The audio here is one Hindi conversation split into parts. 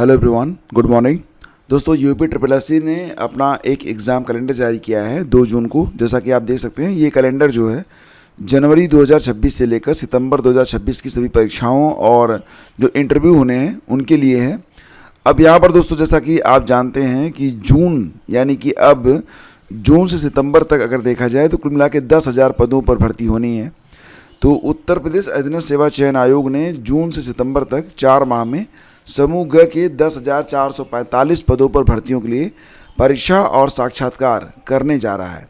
Hello everyone, good morning. दोस्तों, यूपी ट्रिपल एस सी ने अपना एक एग्ज़ाम कैलेंडर जारी किया है 2 जून को। जैसा कि आप देख सकते हैं, ये कैलेंडर जो है जनवरी 2026 से लेकर सितंबर 2026 की सभी परीक्षाओं और जो इंटरव्यू होने हैं उनके लिए है। अब यहाँ पर दोस्तों, जैसा कि आप जानते हैं कि जून यानी कि अब जून से सितंबर तक अगर देखा जाए तो कुल मिला के 10,000 पदों पर भर्ती होनी है। तो उत्तर प्रदेश अधीनस्थ सेवा चयन आयोग ने जून से सितंबर तक 4 माह में समूह ग के 10,445 पदों पर भर्तियों के लिए परीक्षा और साक्षात्कार करने जा रहा है।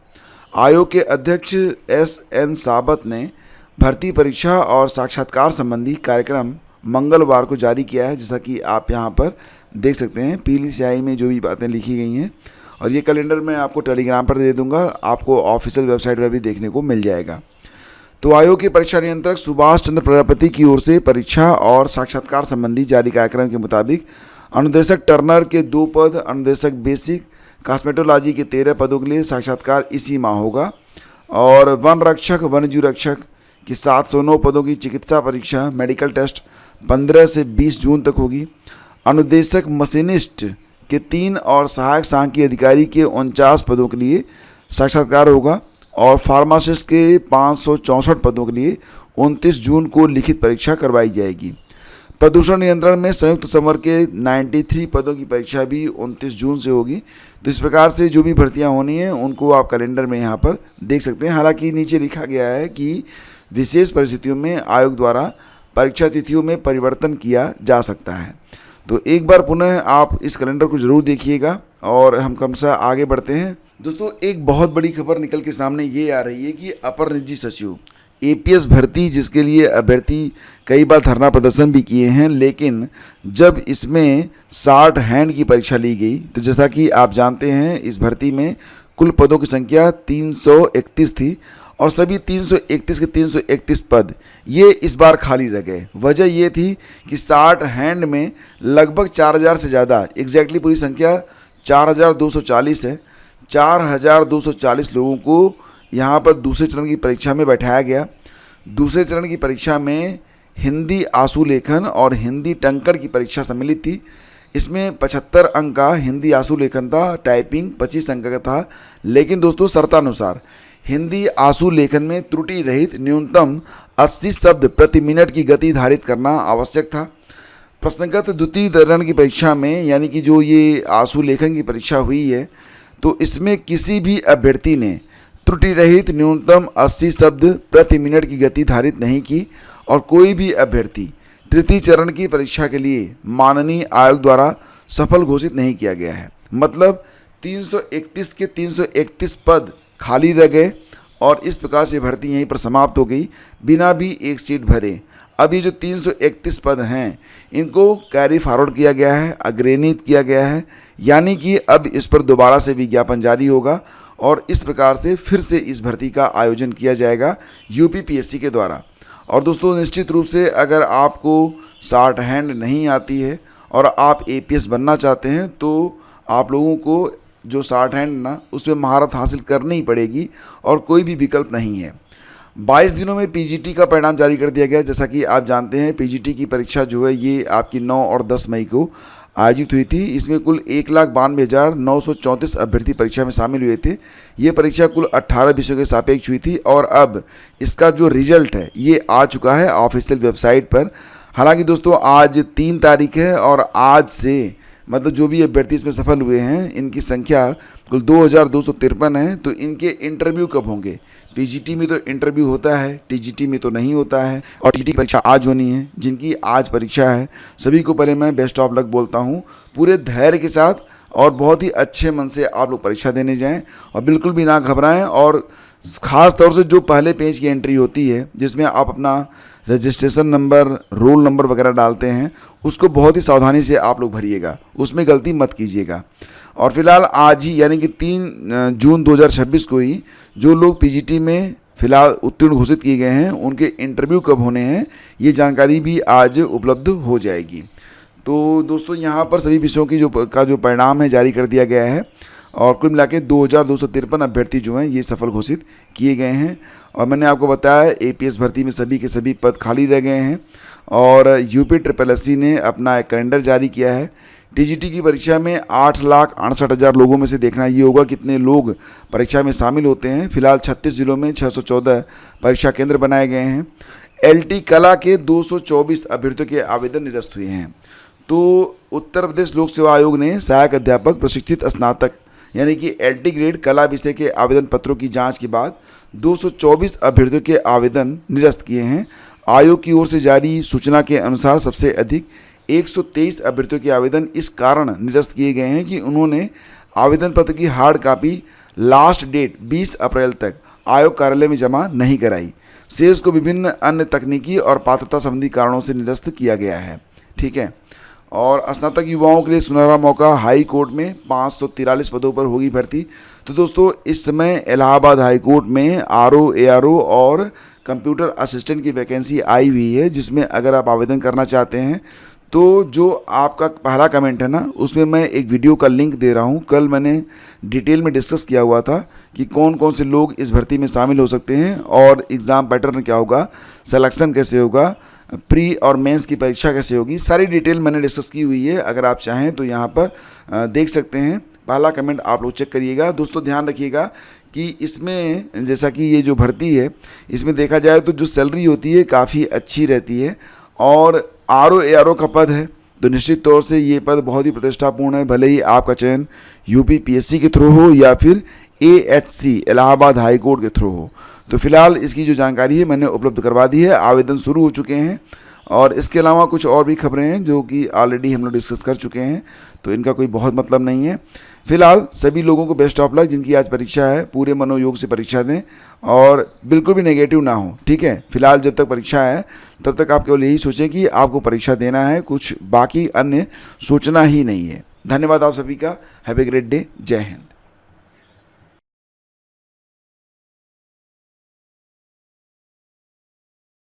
आयोग के अध्यक्ष SN साबत ने भर्ती परीक्षा और साक्षात्कार संबंधी कार्यक्रम मंगलवार को जारी किया है। जैसा कि आप यहाँ पर देख सकते हैं, पीली स्याही में जो भी बातें लिखी गई हैं, और ये कैलेंडर मैं आपको टेलीग्राम पर दे दूँगा, आपको ऑफिशियल वेबसाइट पर भी देखने को मिल जाएगा। तो आयोग के परीक्षा नियंत्रक सुभाष चंद्र प्रजापति की ओर से परीक्षा और साक्षात्कार संबंधी जारी कार्यक्रम के मुताबिक अनुदेशक टर्नर के 2 पद, अनुदेशक बेसिक कॉस्मेटोलॉजी के 13 पदों के लिए साक्षात्कार इसी माह होगा, और वन रक्षक वन्यजीव रक्षक की 709 पदों की चिकित्सा परीक्षा मेडिकल टेस्ट 15 से 20 जून तक होगी। अनुदेशक मशीनिस्ट के 3 और सहायक सांख्यिकी अधिकारी के 49 पदों के लिए साक्षात्कार होगा, और फार्मासिस्ट के 564 पदों के लिए 29 जून को लिखित परीक्षा करवाई जाएगी। प्रदूषण नियंत्रण में संयुक्त समर के 93 पदों की परीक्षा भी 29 जून से होगी। तो इस प्रकार से जो भी भर्तियां होनी है उनको आप कैलेंडर में यहाँ पर देख सकते हैं। हालांकि नीचे लिखा गया है कि विशेष परिस्थितियों में आयोग द्वारा परीक्षा तिथियों में परिवर्तन किया जा सकता है। तो एक बार पुनः आप इस कैलेंडर को ज़रूर देखिएगा और हम क्रमशः आगे बढ़ते हैं। दोस्तों, एक बहुत बड़ी खबर निकल के सामने ये आ रही है कि अपर निजी सचिव APS भर्ती, जिसके लिए अभ्यर्थी कई बार धरना प्रदर्शन भी किए हैं, लेकिन जब इसमें 60 हैंड की परीक्षा ली गई तो जैसा कि आप जानते हैं इस भर्ती में कुल पदों की संख्या 331 थी, और सभी 331 के 331 पद ये इस बार खाली रह गए। वजह ये थी कि 60 हैंड में लगभग 4,000 से ज़्यादा, एग्जैक्टली पूरी संख्या 4,240 है, 4,240 लोगों को यहाँ पर दूसरे चरण की परीक्षा में बैठाया गया। दूसरे चरण की परीक्षा में हिंदी आशु लेखन और हिंदी टंकण की परीक्षा सम्मिलित थी। इसमें 75 अंक का हिंदी आशु लेखन था, टाइपिंग 25 अंक का था। लेकिन दोस्तों, शर्तानुसार हिंदी आशु लेखन में त्रुटि रहित न्यूनतम 80 शब्द प्रति मिनट की गति धारित करना आवश्यक था। प्रश्नगत द्वितीय चरण की परीक्षा में, यानी कि जो ये आशु लेखन की परीक्षा हुई है, तो इसमें किसी भी अभ्यर्थी ने त्रुटि रहित न्यूनतम 80 शब्द प्रति मिनट की गति धारित नहीं की, और कोई भी अभ्यर्थी तृतीय चरण की परीक्षा के लिए माननीय आयोग द्वारा सफल घोषित नहीं किया गया है। मतलब 331 के 331 पद खाली रह गए, और इस प्रकार से भर्ती यहीं पर समाप्त हो गई बिना भी एक सीट भरे। अब ये जो 331 पद हैं इनको कैरी फॉरवर्ड किया गया है, अग्रेणित किया गया है, यानी कि अब इस पर दोबारा से विज्ञापन जारी होगा, और इस प्रकार से फिर से इस भर्ती का आयोजन किया जाएगा UPPSC के द्वारा। और दोस्तों, निश्चित रूप से अगर आपको 60 हैंड नहीं आती है और आप APS बनना चाहते हैं तो आप लोगों को जो 60 हैंड ना उसमें महारत हासिल करनी ही पड़ेगी, और कोई भी विकल्प नहीं है। 22 दिनों में PGT का परिणाम जारी कर दिया गया। जैसा कि आप जानते हैं, PGT की परीक्षा जो है ये आपकी 9 और 10 मई को आयोजित हुई थी। इसमें कुल 1,92,934 अभ्यर्थी परीक्षा में शामिल हुए थे। ये परीक्षा कुल 18 विषयों के सापेक्ष हुई थी, और अब इसका जो रिजल्ट है ये आ चुका है ऑफिशियल वेबसाइट पर। हालांकि दोस्तों, आज 3 तारीख है, और आज से मतलब जो भी अभ्यर्थी इसमें सफल हुए हैं इनकी संख्या कुल 2,253 है। तो इनके इंटरव्यू कब होंगे? PGT में तो इंटरव्यू होता है, TGT में तो नहीं होता है, और TGT की परीक्षा आज होनी है। जिनकी आज परीक्षा है सभी को पहले मैं बेस्ट ऑफ लक बोलता हूँ। पूरे धैर्य के साथ और बहुत ही अच्छे मन से आप लोग परीक्षा देने जाएं, और बिल्कुल भी ना घबराएं। और ख़ास तौर से जो पहले पेज की एंट्री होती है जिसमें आप अपना रजिस्ट्रेशन नंबर, रोल नंबर वगैरह डालते हैं, उसको बहुत ही सावधानी से आप लोग भरिएगा, उसमें गलती मत कीजिएगा। और फिलहाल आज ही यानी कि 3 जून 2026 को ही जो लोग PGT में फिलहाल उत्तीर्ण घोषित किए गए हैं उनके इंटरव्यू कब होने हैं ये जानकारी भी आज उपलब्ध हो जाएगी। तो दोस्तों, यहाँ पर सभी विषयों की जो परिणाम है जारी कर दिया गया है, और कुल मिला के 2,253 अभ्यर्थी जो हैं ये सफल घोषित किए गए हैं। और मैंने आपको बताया APS भर्ती में सभी के सभी पद खाली रह गए हैं, और UP ट्रिपल SC ने अपना एक कैलेंडर जारी किया है। टीजीटी की परीक्षा में 8,68,000 लोगों में से देखना ये होगा कितने लोग परीक्षा में शामिल होते हैं। फिलहाल 36 जिलों में 614 परीक्षा केंद्र बनाए गए हैं। एलटी कला के 224 अभ्यर्थियों के आवेदन निरस्त हुए हैं। तो उत्तर प्रदेश लोक सेवा आयोग ने सहायक अध्यापक प्रशिक्षित स्नातक यानी कि एलटी ग्रेड कला विषय के आवेदन पत्रों की जांच के बाद 224 अभ्यर्थियों के आवेदन निरस्त किए हैं। आयोग की ओर से जारी सूचना के अनुसार सबसे अधिक 123 अभ्यर्थियों के आवेदन इस कारण निरस्त किए गए हैं कि उन्होंने आवेदन पत्र की हार्ड कॉपी लास्ट डेट 20 अप्रैल तक आयोग कार्यालय में जमा नहीं कराई। शेष को विभिन्न अन्य तकनीकी और पात्रता संबंधी कारणों से निरस्त किया गया है। ठीक है। और स्नातक युवाओं के लिए सुनहरा मौका, हाई कोर्ट में 543 पदों पर होगी भर्ती। तो दोस्तों इस समय इलाहाबाद हाई कोर्ट में आरओ, एआरओ और कंप्यूटर असिस्टेंट की वैकेंसी आई हुई है, जिसमें अगर आप आवेदन करना चाहते हैं तो जो आपका पहला कमेंट है ना, उसमें मैं एक वीडियो का लिंक दे रहा हूँ। कल मैंने डिटेल में डिस्कस किया हुआ था कि कौन कौन से लोग इस भर्ती में शामिल हो सकते हैं और एग्ज़ाम पैटर्न क्या होगा, सिलेक्शन कैसे होगा, प्री और मेंस की परीक्षा कैसे होगी, सारी डिटेल मैंने डिस्कस की हुई है। अगर आप चाहें तो यहाँ पर देख सकते हैं। पहला कमेंट आप लोग चेक करिएगा। दोस्तों ध्यान रखिएगा कि इसमें जैसा कि ये जो भर्ती है, इसमें देखा जाए तो जो सैलरी होती है काफ़ी अच्छी रहती है और आरओ एआरओ का पद है तो निश्चित तौर से ये पद बहुत ही प्रतिष्ठापूर्ण है। भले ही आपका चयन यूपी पीएससी के थ्रू हो या फिर एएचसी इलाहाबाद हाई कोर्ट के थ्रू हो। तो फिलहाल इसकी जो जानकारी है मैंने उपलब्ध करवा दी है। आवेदन शुरू हो चुके हैं और इसके अलावा कुछ और भी खबरें हैं जो कि ऑलरेडी हम लोग डिस्कस कर चुके हैं, तो इनका कोई बहुत मतलब नहीं है। फिलहाल सभी लोगों को बेस्ट ऑफ लक। जिनकी आज परीक्षा है पूरे मनोयोग से परीक्षा दें और बिल्कुल भी नेगेटिव ना हो। ठीक है। फिलहाल जब तक परीक्षा है तब तक आप केवल यही सोचें कि आपको परीक्षा देना है, कुछ बाकी अन्य सोचना ही नहीं है। धन्यवाद आप सभी का। Have a great day. जय हिंद।